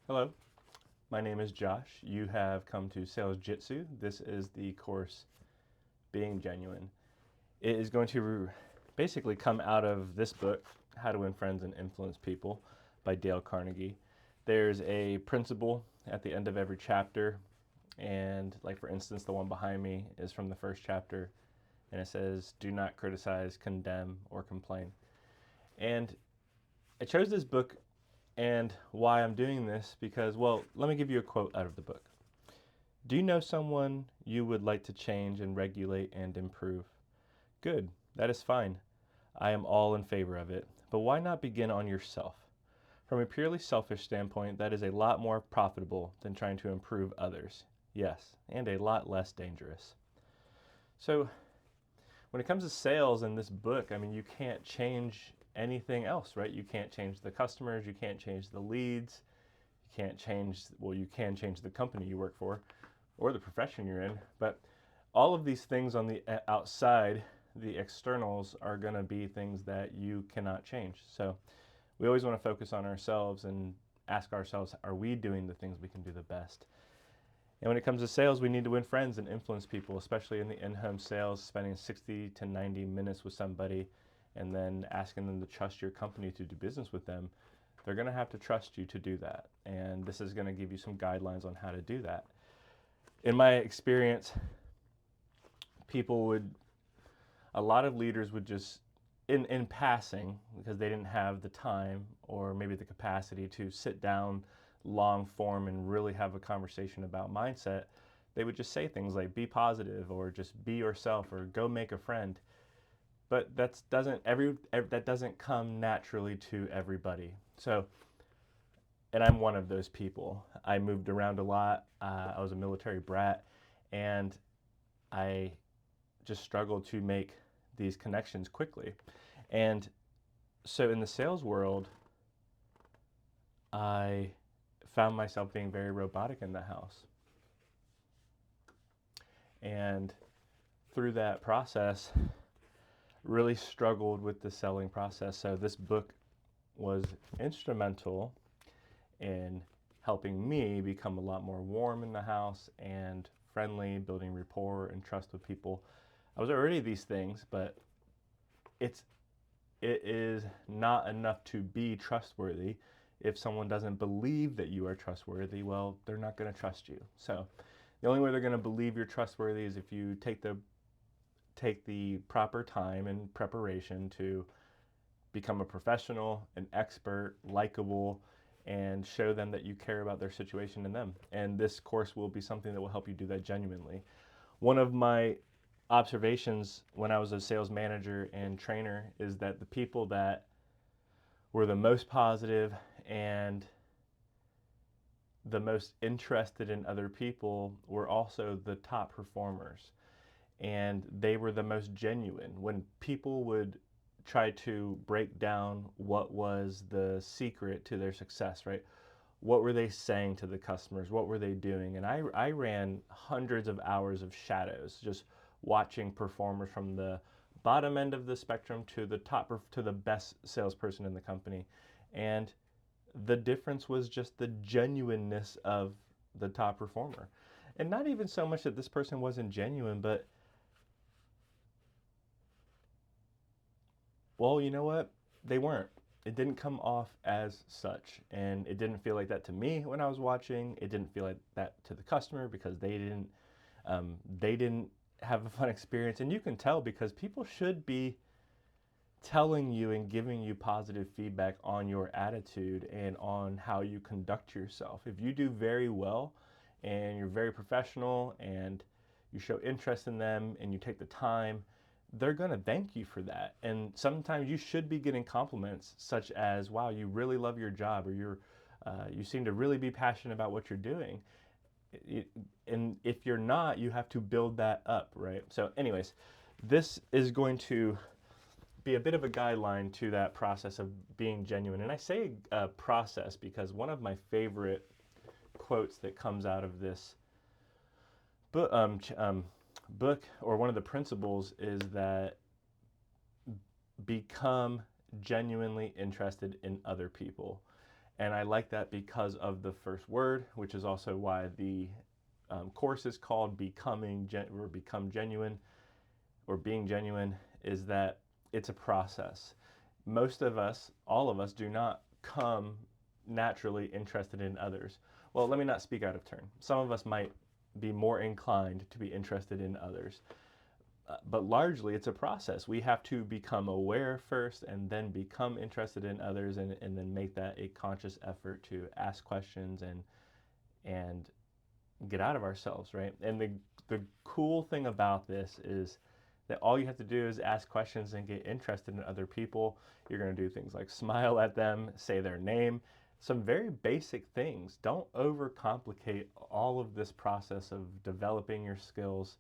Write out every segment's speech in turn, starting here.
Hello, my name is Josh. You have come to SalesJitsu. This is the course Being Genuine. It is going to basically come out of this book, How to Win Friends and Influence People by Dale Carnegie. There's a principle at the end of every chapter, and like for instance, the one behind me is from the first chapter, and it says, "Do not criticize, condemn, or complain." And I chose this book and why I'm doing this because, well, let me give you a quote out of the book. Do you know someone you would like to change and regulate and improve? Good, that is fine. I am all in favor of it. But why not begin on yourself? From a purely selfish standpoint, that is a lot more profitable than trying to improve others. Yes, and a lot less dangerous. So, when it comes to sales in this book, I mean, you can't change anything else, right? You can't change the customers, you can't change the leads, you can't change, well, you can change the company you work for or the profession you're in, but all of these things on the outside, the externals, are going to be things that you cannot change. So we always want to focus on ourselves and ask ourselves, are we doing the things we can do the best? And when it comes to sales, we need to win friends and influence people, especially in the in-home sales, spending 60 to 90 minutes with somebody and then asking them to trust your company to do business with them. They're going to have to trust you to do that. And this is going to give you some guidelines on how to do that. In my experience, a lot of leaders would just, in passing, because they didn't have the time or maybe the capacity to sit down long form and really have a conversation about mindset, they would just say things like be positive or just be yourself or go make a friend. But that doesn't come naturally to everybody. So, and I'm one of those people. I moved around a lot. I was a military brat, and I just struggled to make these connections quickly. And so in the sales world, I found myself being very robotic in the house. And through that process, really struggled with the selling process. So this book was instrumental in helping me become a lot more warm in the house and friendly, building rapport and trust with people. I was already these things, but it is not enough to be trustworthy. If someone doesn't believe that you are trustworthy, well, they're not going to trust you. So the only way they're going to believe you're trustworthy is if you take the proper time and preparation to become a professional, an expert, likable, and show them that you care about their situation and them. And this course will be something that will help you do that genuinely. One of my observations when I was a sales manager and trainer is that the people that were the most positive and the most interested in other people were also the top performers. And they were the most genuine. When people would try to break down what was the secret to their success, right? What were they saying to the customers? What were they doing? And I ran hundreds of hours of shadows, just watching performers from the bottom end of the spectrum to the top, to the best salesperson in the company. And the difference was just the genuineness of the top performer. And not even so much that this person wasn't genuine, but, well, you know what? They weren't. It didn't come off as such. And it didn't feel like that to me when I was watching. It didn't feel like that to the customer because they didn't have a fun experience. And you can tell because people should be telling you and giving you positive feedback on your attitude and on how you conduct yourself. If you do very well and you're very professional and you show interest in them and you take the time, they're going to thank you for that. And sometimes you should be getting compliments such as, wow, you really love your job, or you seem to really be passionate about what you're doing. And if you're not, you have to build that up, right? So anyways, this is going to be a bit of a guideline to that process of being genuine. And I say process because one of my favorite quotes that comes out of this book, book, or one of the principles, is that become genuinely interested in other people. And I like that because of the first word, which is also why the course is called Become Genuine, or Being Genuine, is that it's a process. Most of us, all of us, do not come naturally interested in others. Well, let me not speak out of turn. Some of us might be more inclined to be interested in others. But largely it's a process. We have to become aware first and then become interested in others, and then make that a conscious effort to ask questions and get out of ourselves, right? And the cool thing about this is that all you have to do is ask questions and get interested in other people. You're going to do things like smile at them, say their name, some very basic things. Don't overcomplicate all of this process of developing your skills.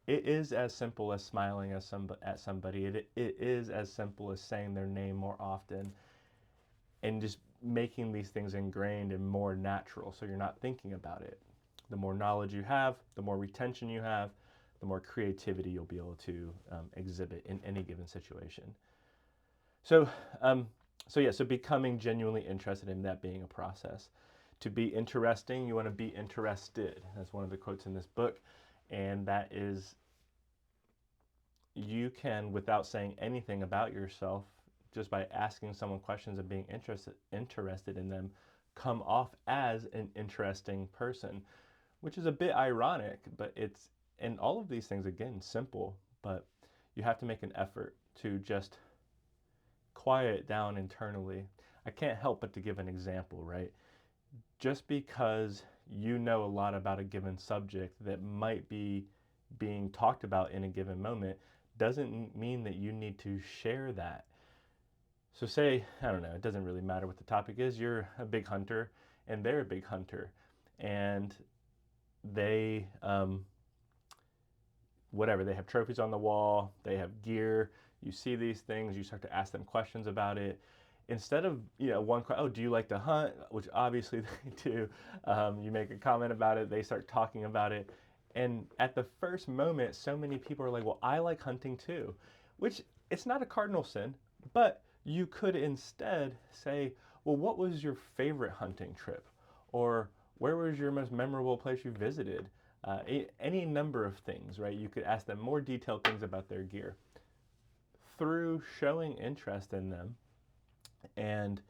It is as simple as smiling at somebody. It is as simple as saying their name more often, and just making these things ingrained and more natural so you're not thinking about it. The more knowledge you have, the more retention you have, the more creativity you'll be able to exhibit in any given situation. So, so becoming genuinely interested in that being a process. To be interesting, you want to be interested. That's one of the quotes in this book. And that is, you can, without saying anything about yourself, just by asking someone questions and being interested in them, come off as an interesting person, which is a bit ironic, but it's, and all of these things, again, simple, but you have to make an effort to just quiet down internally. I can't help but to give an example, right? Just because you know a lot about a given subject that might be being talked about in a given moment doesn't mean that you need to share that. So say, I don't know, it doesn't really matter what the topic is, you're a big hunter and they're a big hunter, and they, whatever, they have trophies on the wall, they have gear, you see these things, you start to ask them questions about it. Instead of, oh, do you like to hunt? Which obviously they do. You make a comment about it, they start talking about it. And at the first moment, so many people are like, well, I like hunting too, which it's not a cardinal sin, but you could instead say, well, what was your favorite hunting trip? Or where was your most memorable place you visited? Any number of things, right? You could ask them more detailed things about their gear. Through showing interest in them and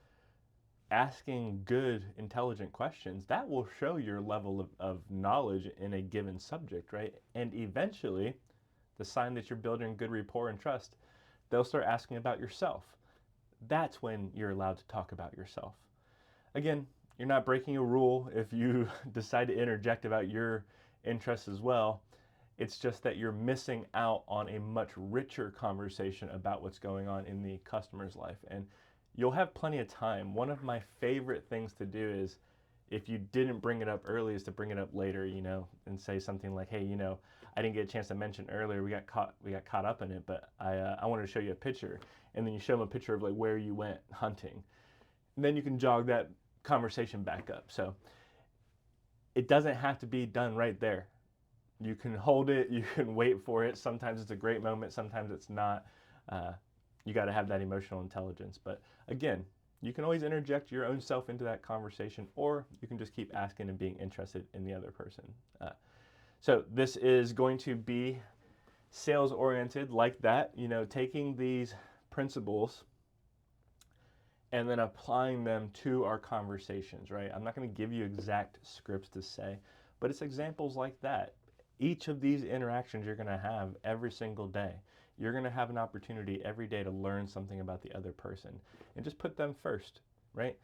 asking good, intelligent questions, that will show your level of knowledge in a given subject, right? And eventually, the sign that you're building good rapport and trust, they'll start asking about yourself. That's when you're allowed to talk about yourself. Again, you're not breaking a rule if you decide to interject about your interests as well. It's just that you're missing out on a much richer conversation about what's going on in the customer's life. And you'll have plenty of time. One of my favorite things to do is, if you didn't bring it up early, is to bring it up later, and say something like, hey, I didn't get a chance to mention earlier, we got caught up in it, but I wanted to show you a picture. And then you show them a picture of like where you went hunting. And then you can jog that conversation back up. So it doesn't have to be done right there. You can hold it, you can wait for it. Sometimes it's a great moment, sometimes it's not. You got to have that emotional intelligence. But again, you can always interject your own self into that conversation, or you can just keep asking and being interested in the other person. So this is going to be sales oriented like that, taking these principles and then applying them to our conversations, right? I'm not going to give you exact scripts to say, but it's examples like that. Each of these interactions you're going to have every single day. You're going to have an opportunity every day to learn something about the other person, and just put them first, right?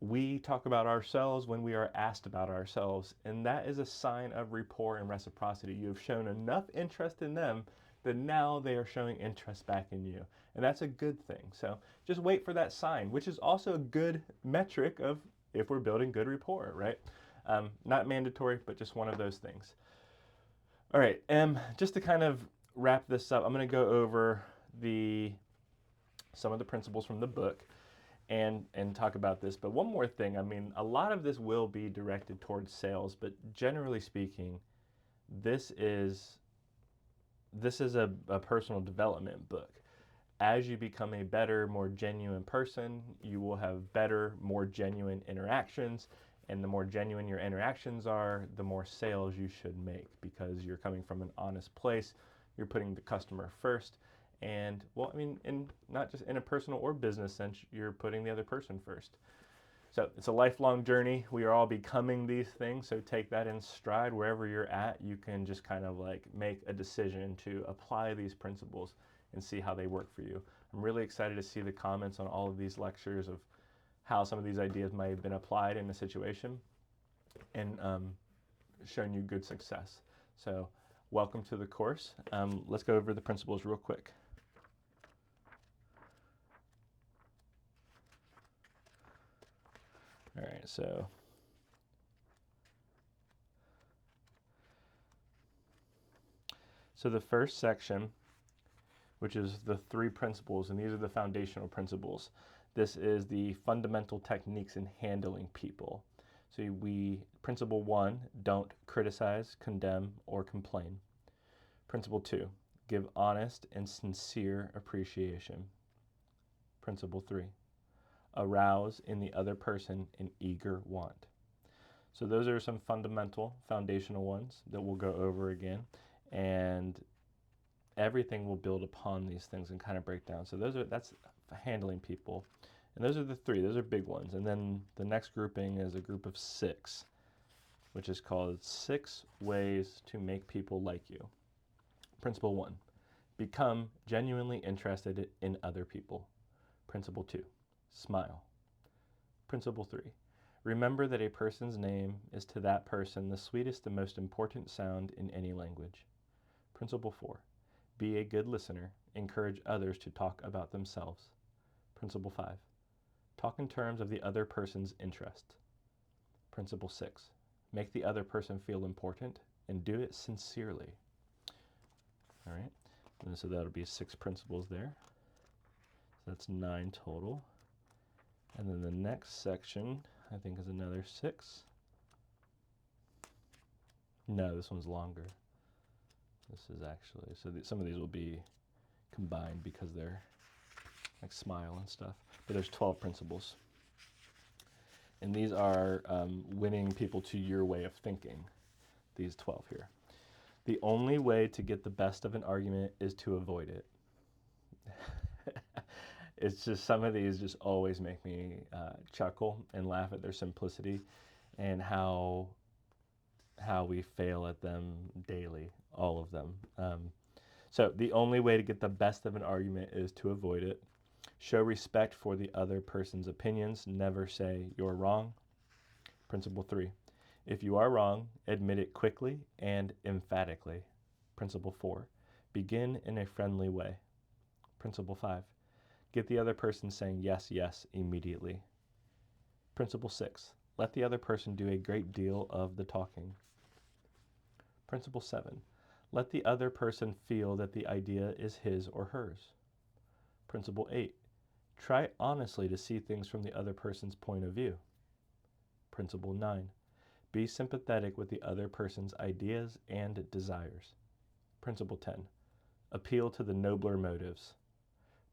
We talk about ourselves when we are asked about ourselves, and that is a sign of rapport and reciprocity. You have shown enough interest in them that now they are showing interest back in you, and that's a good thing. So just wait for that sign, which is also a good metric of if we're building good rapport, right? Not mandatory, but just one of those things. All right, just to kind of wrap this up, I'm going to go over some of the principles from the book and talk about this. But one more thing, a lot of this will be directed towards sales, but generally speaking, this is a personal development book. as you become a better, more genuine person, you will have better, more genuine interactions. And the more genuine your interactions are, the more sales you should make, because you're coming from an honest place. You're putting the customer first. And, well, I mean, not just in a personal or business sense, you're putting the other person first. So it's a lifelong journey. We are all becoming these things. So take that in stride. Wherever you're at, you can just kind of like make a decision to apply these principles and see how they work for you. I'm really excited to see the comments on all of these lectures of how some of these ideas might have been applied in a situation and shown you good success. So welcome to the course. Let's go over the principles real quick. All right, so the first section, which is the 3 principles, and these are the foundational principles. This is the fundamental techniques in handling people. So principle 1, don't criticize, condemn, or complain. Principle 2, give honest and sincere appreciation. Principle 3, arouse in the other person an eager want. So those are some fundamental, foundational ones that we'll go over again, and everything will build upon these things and kind of break down. So that's handling people. And those are the 3, those are big ones. And then the next grouping is a group of 6, which is called 6 ways to make people like you. Principle 1, become genuinely interested in other people. Principle 2, smile. Principle 3, remember that a person's name is to that person the sweetest and most important sound in any language. Principle 4, be a good listener. Encourage others to talk about themselves. Principle 5, talk in terms of the other person's interest. Principle 6, make the other person feel important and do it sincerely. All right, and so that'll be 6 principles there. So that's 9 total. And then the next section, I think, is another 6. No, this one's longer. This is actually, so some of these will be combined because they're like smile and stuff. But there's 12 principles. And these are winning people to your way of thinking, these 12 here. The only way to get the best of an argument is to avoid it. It's just, some of these just always make me chuckle and laugh at their simplicity and how we fail at them daily, all of them. So the only way to get the best of an argument is to avoid it. Show respect for the other person's opinions. Never say you're wrong. Principle 3, if you are wrong, admit it quickly and emphatically. Principle 4, begin in a friendly way. Principle 5, get the other person saying yes, yes immediately. Principle 6, let the other person do a great deal of the talking. Principle 7, let the other person feel that the idea is his or hers. Principle 8, try honestly to see things from the other person's point of view. Principle 9, be sympathetic with the other person's ideas and desires. Principle 10, appeal to the nobler motives.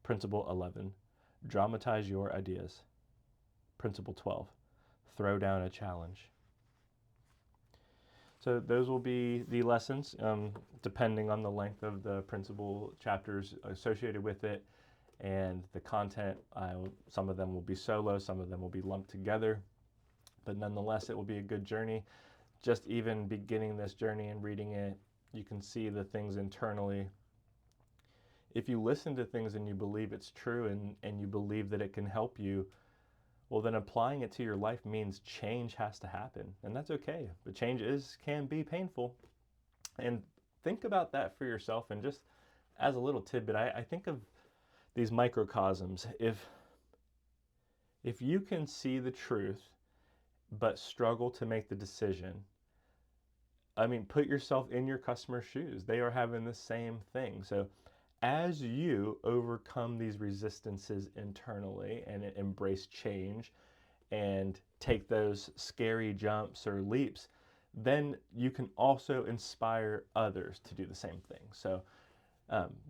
Principle 11, dramatize your ideas. Principle 12, throw down a challenge. So those will be the lessons, depending on the length of the principle chapters associated with it and the content. Some of them will be solo, some of them will be lumped together, but nonetheless, it will be a good journey. Just even beginning this journey and reading it, you can see the things internally. If you listen to things and you believe it's true and you believe that it can help you, well, then applying it to your life means change has to happen, and that's okay. But change can be painful. And think about that for yourself. And just as a little tidbit, I think of these microcosms. If you can see the truth but struggle to make the decision, I mean, put yourself in your customer's shoes. They are having the same thing. So as you overcome these resistances internally and embrace change and take those scary jumps or leaps, then you can also inspire others to do the same thing. So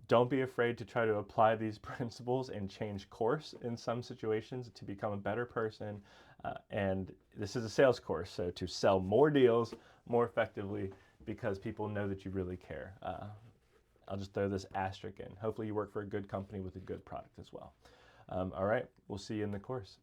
Don't be afraid to try to apply these principles and change course in some situations to become a better person. And this is a sales course, so to sell more deals more effectively because people know that you really care. I'll just throw this asterisk in. Hopefully you work for a good company with a good product as well. All right, we'll see you in the course.